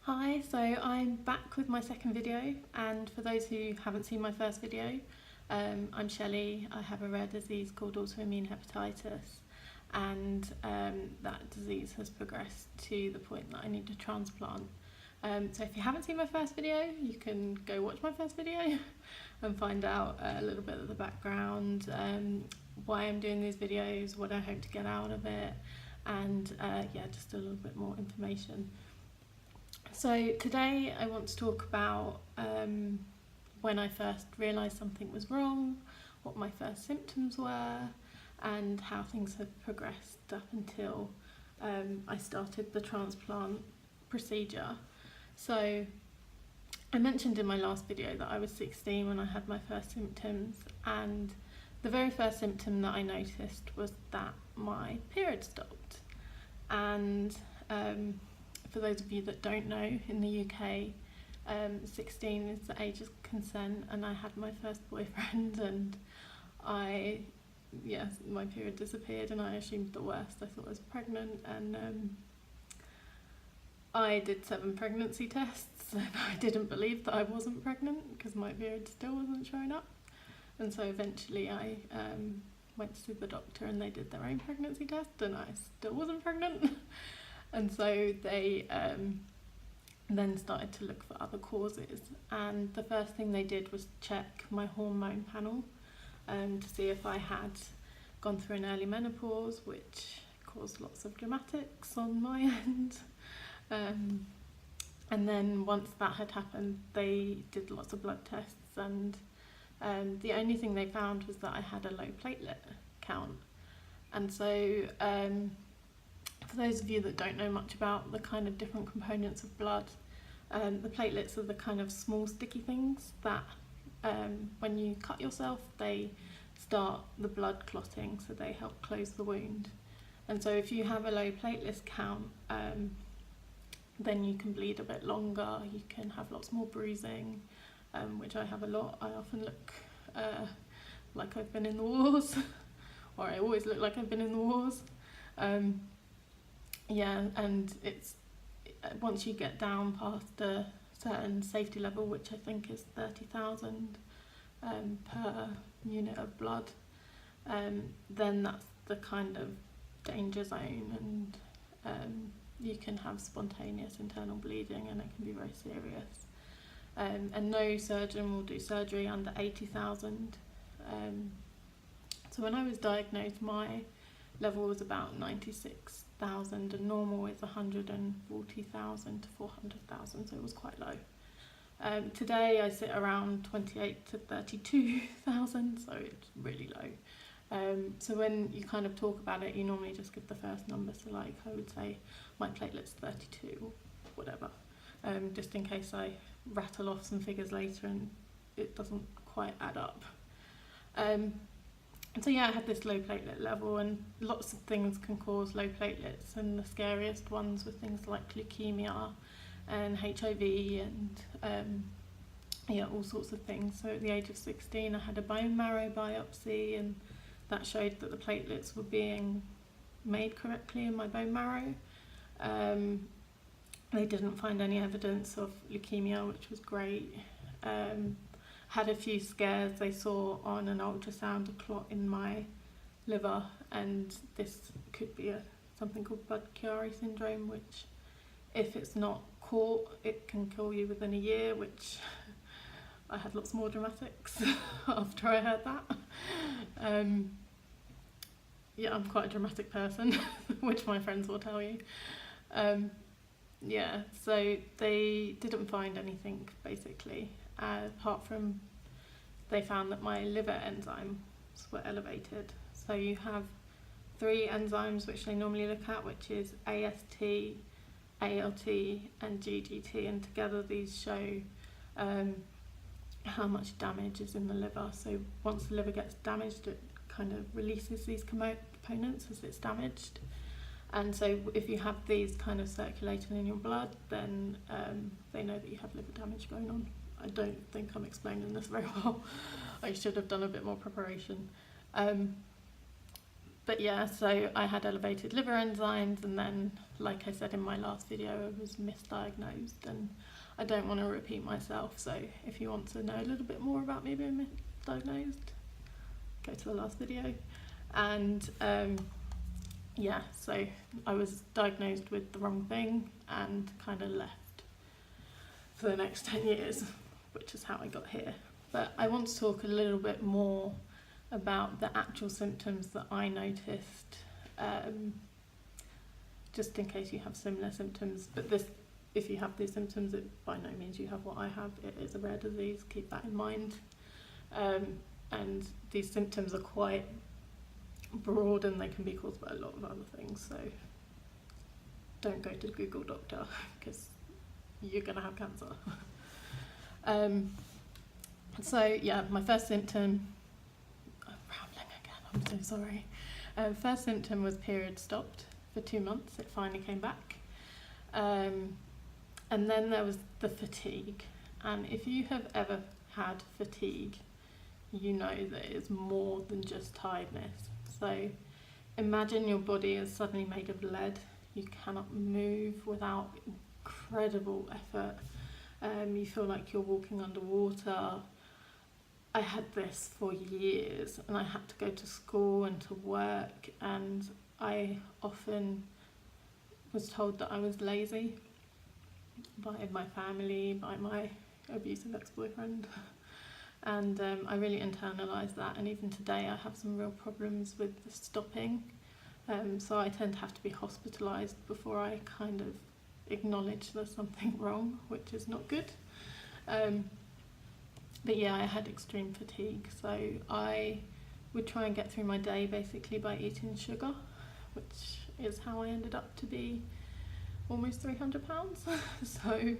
Hi, so I'm back with my second video, and for those who haven't seen my first video, I'm Shelley. I have a rare disease called autoimmune hepatitis, and that disease has progressed to the point that I need a transplant. So if you haven't seen my first video, you can go watch my first video and find out a little bit of the background, why I'm doing these videos, what I hope to get out of it, and yeah, just a little bit more information. So today I want to talk about when I first realised something was wrong, what my first symptoms were, and how things have progressed up until I started the transplant procedure. So I mentioned in my last video that I was 16 when I had my first symptoms, and the very first symptom that I noticed was that my period stopped. And for those of you that don't know, in the UK, 16 is the age of consent, and I had my first boyfriend, and my period disappeared, and I assumed the worst. I thought I was pregnant, and I did 7 pregnancy tests, and I didn't believe that I wasn't pregnant because my period still wasn't showing up. And so eventually I went to the doctor, and they did their own pregnancy test, and I still wasn't pregnant. And so they then started to look for other causes, and the first thing they did was check my hormone panel to see if I had gone through an early menopause, which caused lots of dramatics on my end. And then once that had happened, they did lots of blood tests, and the only thing they found was that I had a low platelet count. And so for those of you that don't know much about the kind of different components of blood, the platelets are the kind of small sticky things that when you cut yourself, they start the blood clotting, so they help close the wound. And so if you have a low platelet count, then you can bleed a bit longer, you can have lots more bruising, which I have a lot. I often look like I've been in the wars, or I always look like I've been in the wars. Yeah, and it's once you get down past a certain safety level, which I think is 30,000 per unit of blood, then that's the kind of danger zone, and you can have spontaneous internal bleeding, and it can be very serious. And no surgeon will do surgery under 80,000. So when I was diagnosed, my level was about 96,000, and normal is 140,000 to 400,000, so it was quite low. Today I sit around 28 to 32,000, so it's really low. So when you kind of talk about it, you normally just give the first number, so like I would say my platelet's 32 or whatever, just in case I rattle off some figures later and it doesn't quite add up. So yeah, I had this low platelet level, and lots of things can cause low platelets, and the scariest ones were things like leukemia and HIV and yeah, all sorts of things. So at the age of 16 I had a bone marrow biopsy, and that showed that the platelets were being made correctly in my bone marrow. They didn't find any evidence of leukemia, which was great. Had a few scares. They saw on an ultrasound a clot in my liver, and this could be something called Budd-Chiari syndrome, which if it's not caught, it can kill you within a year, which I had lots more dramatics after I heard that. Yeah, I'm quite a dramatic person, which my friends will tell you. Yeah, so they didn't find anything basically, apart from they found that my liver enzymes were elevated. So you have 3 enzymes which they normally look at, which is AST, ALT and GGT, and together these show how much damage is in the liver. So once the liver gets damaged, it kind of releases these components as it's damaged. And so if you have these kind of circulating in your blood, then they know that you have liver damage going on. I don't think I'm explaining this very well. I should have done a bit more preparation. But yeah, so I had elevated liver enzymes, and then like I said in my last video, I was misdiagnosed, and I don't want to repeat myself. So if you want to know a little bit more about me being misdiagnosed, go to the last video. And yeah, so I was diagnosed with the wrong thing and kind of left for the next 10 years, which is how I got here. But I want to talk a little bit more about the actual symptoms that I noticed, just in case you have similar symptoms. But this, if you have these symptoms, it by no means you have what I have. It is a rare disease, keep that in mind. And these symptoms are quite broad and they can be caused by a lot of other things, so don't go to Google doctor because you're going to have cancer. So yeah, my first symptom, I'm rambling again, I'm so sorry. First symptom was period stopped for 2 months, it finally came back. And then there was the fatigue, and if you have ever had fatigue, you know that it's more than just tiredness. So imagine your body is suddenly made of lead. You cannot move without incredible effort. You feel like you're walking underwater. I had this for years, and I had to go to school and to work, and I often was told that I was lazy by my family, by my abusive ex-boyfriend. And I really internalised that, and even today I have some real problems with the stopping. So I tend to have to be hospitalised before I kind of acknowledge there's something wrong, which is not good. But yeah, I had extreme fatigue, so I would try and get through my day basically by eating sugar, which is how I ended up to be almost 300 pounds. So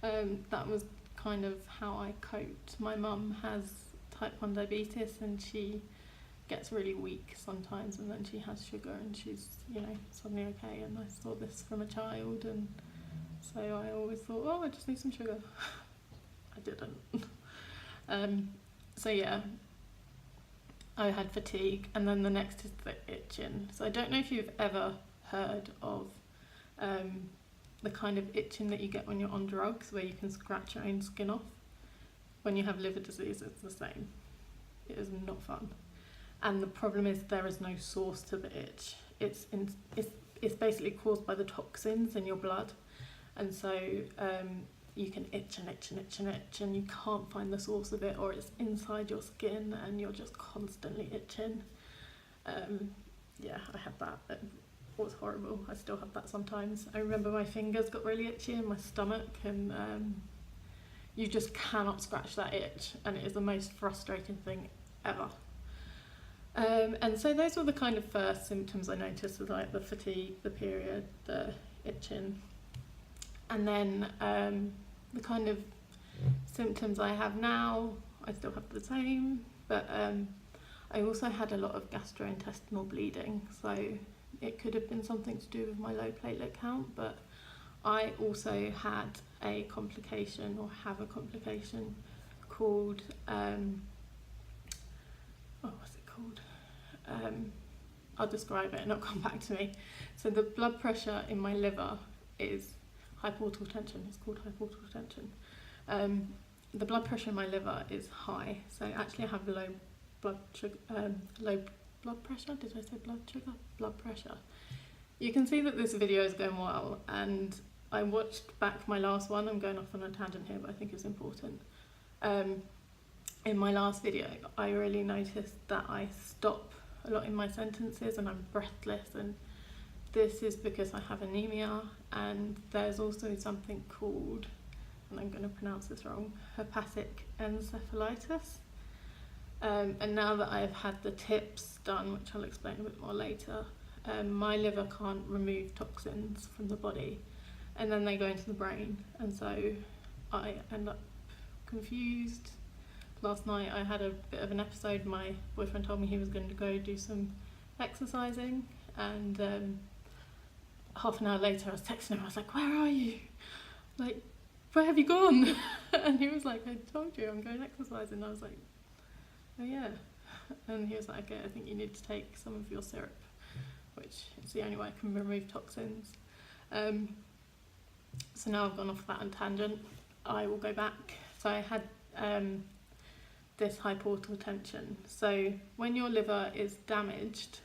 that was kind of how I coped. My mum has type 1 diabetes, and she gets really weak sometimes, and then she has sugar and she's, you know, suddenly okay. And I saw this from a child, and so I always thought, oh, I just need some sugar. I didn't. So yeah, I had fatigue, and then the next is the itching. So I don't know if you've ever heard of the kind of itching that you get when you're on drugs, where you can scratch your own skin off. When you have liver disease, it's the same. It is not fun. And the problem is there is no source to the itch. It's basically caused by the toxins in your blood. And so you can itch and itch and itch and itch, and you can't find the source of it, or it's inside your skin and you're just constantly itching. Yeah, I had that. It was horrible. I still have that sometimes. I remember my fingers got really itchy in my stomach, and you just cannot scratch that itch, and it is the most frustrating thing ever. And so those were the kind of first symptoms I noticed, was like the fatigue, the period, the itching. And then the kind of symptoms I have now, I still have the same, but I also had a lot of gastrointestinal bleeding, so it could have been something to do with my low platelet count, but I also had a complication, or have a complication, called, what's it called? I'll describe it and it'll come back to me. So the blood pressure in my liver is hyportal tension. It's called hyportal tension. The blood pressure in my liver is high, so actually I have low blood sugar, low blood pressure. Did I say blood sugar? Blood pressure. You can see that this video is going well, and I watched back my last one. I'm going off on a tangent here, but I think it's important. In my last video, I really noticed that I stop a lot in my sentences and I'm breathless, and this is because I have anemia, and there's also something called, and I'm going to pronounce this wrong, hepatic encephalitis. And now that I've had the tips done, which I'll explain a bit more later, my liver can't remove toxins from the body, and then they go into the brain, and so I end up confused. Last night I had a bit of an episode. My boyfriend told me he was going to go do some exercising, and half an hour later I was texting him. I was like, where are you? Like, where have you gone? And he was like, I told you I'm going exercising. And I was like, oh yeah. And he was like, okay, I think you need to take some of your syrup, which is the only way I can remove toxins. So now I've gone off that on tangent, I will go back. So I had this high portal tension. So when your liver is damaged,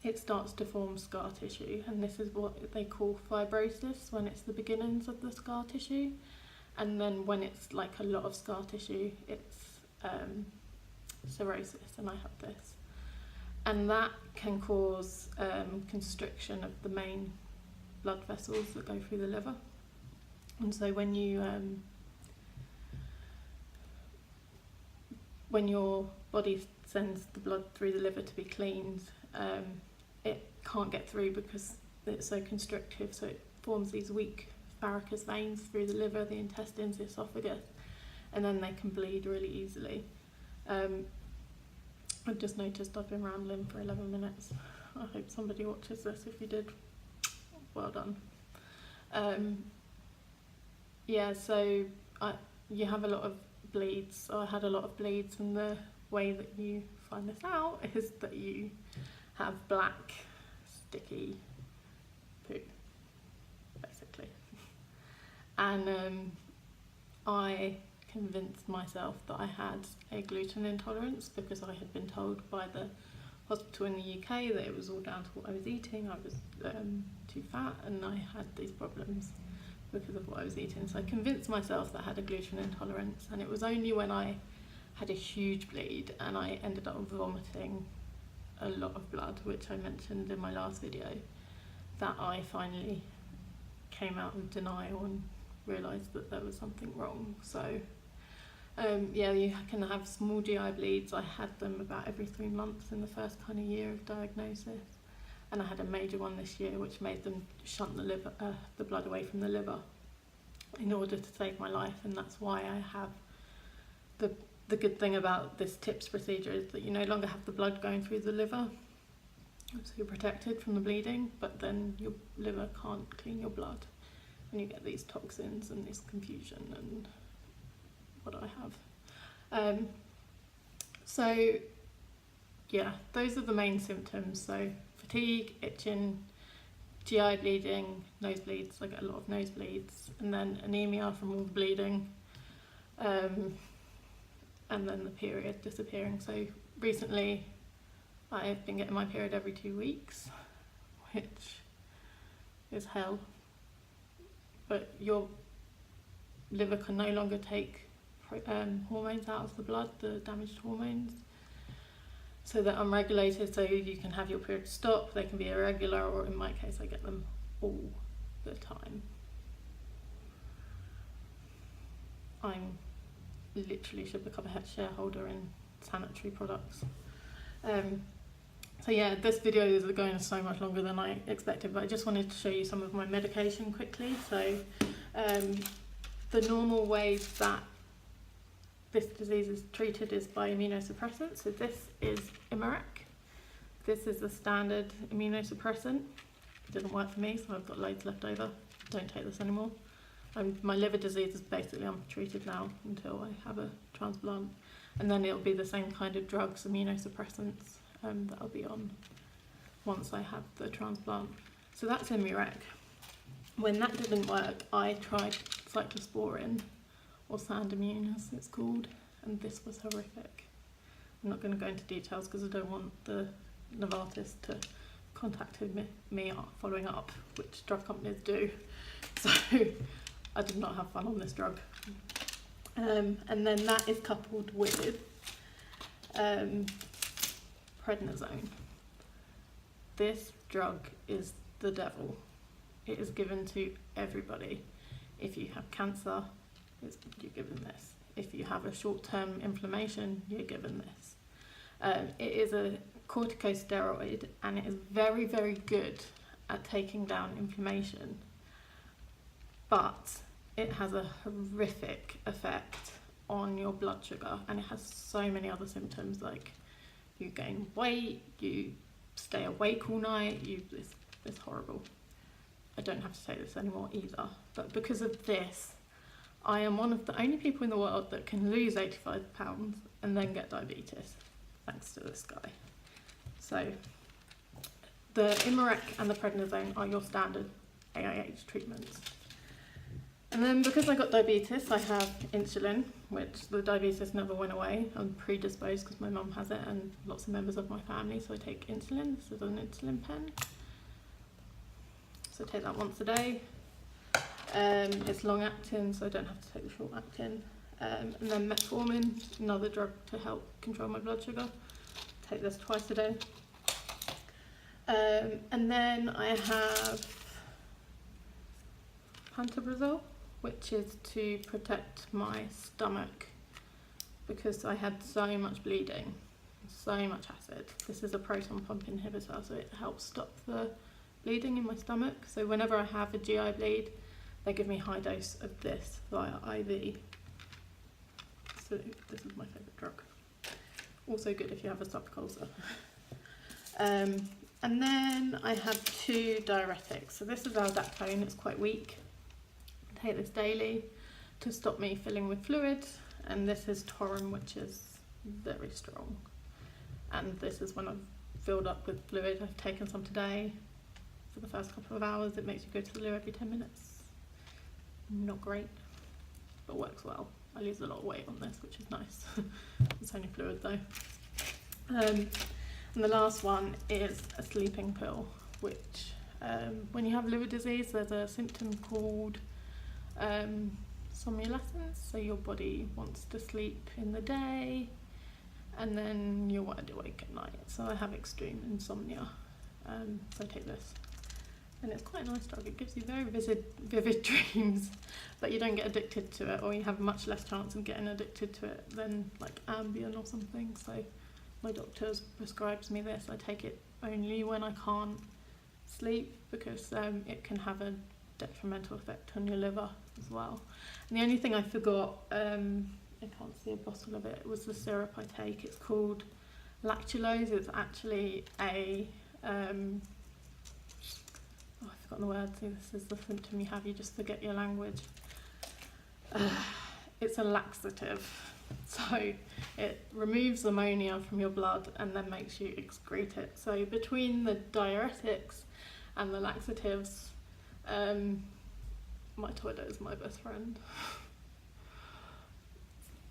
it starts to form scar tissue, and this is what they call fibrosis when it's the beginnings of the scar tissue. And then when it's like a lot of scar tissue, it's cirrhosis, and I have this. And that can cause constriction of the main blood vessels that go through the liver. And so when your body sends the blood through the liver to be cleaned, it can't get through because it's so constrictive, so it forms these weak varicose veins through the liver, the intestines, the esophagus, and then they can bleed really easily. I've just noticed I've been rambling for 11 minutes. I hope somebody watches this. If you did, well done. Yeah, so you have a lot of bleeds. So I had a lot of bleeds, and the way that you find this out is that you have black, sticky poo, basically. And I convinced myself that I had a gluten intolerance because I had been told by the hospital in the UK that it was all down to what I was eating. I was too fat, and I had these problems because of what I was eating. So I convinced myself that I had a gluten intolerance, and it was only when I had a huge bleed and I ended up vomiting a lot of blood, which I mentioned in my last video, that I finally came out of denial and realised that there was something wrong. So yeah, you can have small GI bleeds. I had them about every 3 months in the first kind of year of diagnosis, and I had a major one this year which made them shunt the blood away from the liver in order to save my life. And that's why I have the good thing about this TIPS procedure is that you no longer have the blood going through the liver, so you're protected from the bleeding, but then your liver can't clean your blood, and you get these toxins and this confusion and what I have. So yeah, those are the main symptoms. So fatigue, itching, GI bleeding, nosebleeds. I get a lot of nosebleeds, and then anemia from all the bleeding, and then the period disappearing. So recently I've been getting my period every 2 weeks, which is hell. But your liver can no longer take hormones out of the blood, the damaged hormones, so they're unregulated. So you can have your period stop, they can be irregular, or in my case I get them all the time. I'm literally should become a shareholder in sanitary products. So yeah, this video is going so much longer than I expected, but I just wanted to show you some of my medication quickly. So the normal ways that this disease is treated is by immunosuppressants. So this is Imarec. This is the standard immunosuppressant. It didn't work for me, so I've got loads left over. Don't take this anymore. My liver disease is basically untreated now until I have a transplant, and then it'll be the same kind of drugs, immunosuppressants, that I'll be on once I have the transplant. So that's Imarec. When that didn't work, I tried cyclosporin, or Sandamune as it's called, and this was horrific. I'm not going to go into details because I don't want the Novartis to contact me following up, which drug companies do. So I did not have fun on this drug. And then that is coupled with prednisone. This drug is the devil. It is given to everybody. If you have cancer, you're given this. If you have a short-term inflammation, you're given this. It is a corticosteroid, and it is very, very good at taking down inflammation, but it has a horrific effect on your blood sugar, and it has so many other symptoms, like you gain weight, you stay awake all night, it's horrible. I don't have to take this anymore either, but because of this, I am one of the only people in the world that can lose 85 pounds and then get diabetes, thanks to this guy. So the Imarec and the prednisone are your standard AIH treatments. And then because I got diabetes, I have insulin, which the diabetes never went away. I'm predisposed because my mum has it and lots of members of my family, so I take insulin. This is an insulin pen. So I take that once a day. It's long acting, so I don't have to take the short acting. And then metformin, another drug to help control my blood sugar. Take this twice a day. And then I have pantoprazole, which is to protect my stomach because I had so much bleeding, so much acid. This is a proton pump inhibitor, so it helps stop the bleeding in my stomach. So whenever I have a GI bleed, they give me high dose of this via IV. So this is my favourite drug. Also good if you have a stomach ulcer. And then I have 2 diuretics. So this is aldactone, it's quite weak. I take this daily to stop me filling with fluid. And this is Torum, which is very strong. And this is when I've filled up with fluid. I've taken some today. For the first couple of hours, it makes you go to the loo every 10 minutes. Not great, but works well. I lose a lot of weight on this, which is nice. It's only fluid though. And the last one is a sleeping pill, which when you have liver disease, there's a symptom called somnolescence. So your body wants to sleep in the day and then you're wide awake at night. So I have extreme insomnia, so I take this. And it's quite a nice drug. It gives you very vivid dreams, but you don't get addicted to it, or you have much less chance of getting addicted to it than like Ambien or something. So my doctor prescribes me this. I take it only when I can't sleep because it can have a detrimental effect on your liver as well. And the only thing I forgot, I can't see a bottle of it, was the syrup I take. It's called lactulose. It's actually a I've forgotten the word. See, this is the symptom you have, you just forget your language. It's a laxative, so it removes ammonia from your blood and then makes you excrete it. So between the diuretics and the laxatives, my toilet is my best friend.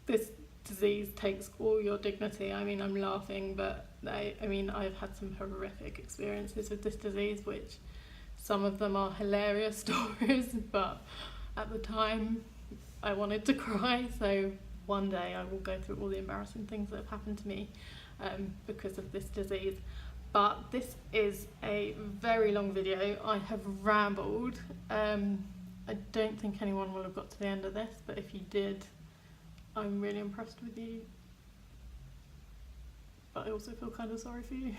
This disease takes all your dignity. I mean, I'm laughing, but I've had some horrific experiences with this disease, which some of them are hilarious stories, but at the time I wanted to cry. So one day I will go through all the embarrassing things that have happened to me because of this disease. But this is a very long video. I have rambled. I don't think anyone will have got to the end of this, but if you did, I'm really impressed with you. But I also feel kind of sorry for you.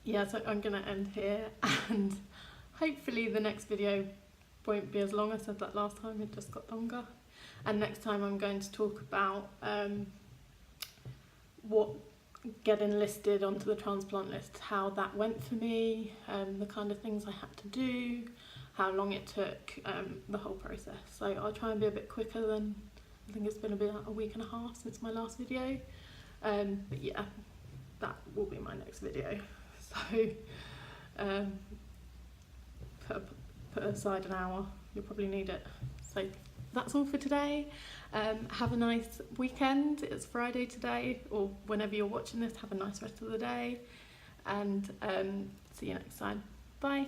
Yeah, so I'm going to end here, and hopefully the next video won't be as long. I said that last time, it just got longer. And next time I'm going to talk about what getting listed onto the transplant list, how that went for me, the kind of things I had to do, how long it took, the whole process. So I'll try and be a bit quicker than, I think it's been about a week and a half since my last video. But yeah, that will be my next video. So put aside an hour, you'll probably need it. So that's all for today. Have a nice weekend. It's Friday today, or whenever you're watching this, have a nice rest of the day, and see you next time. Bye.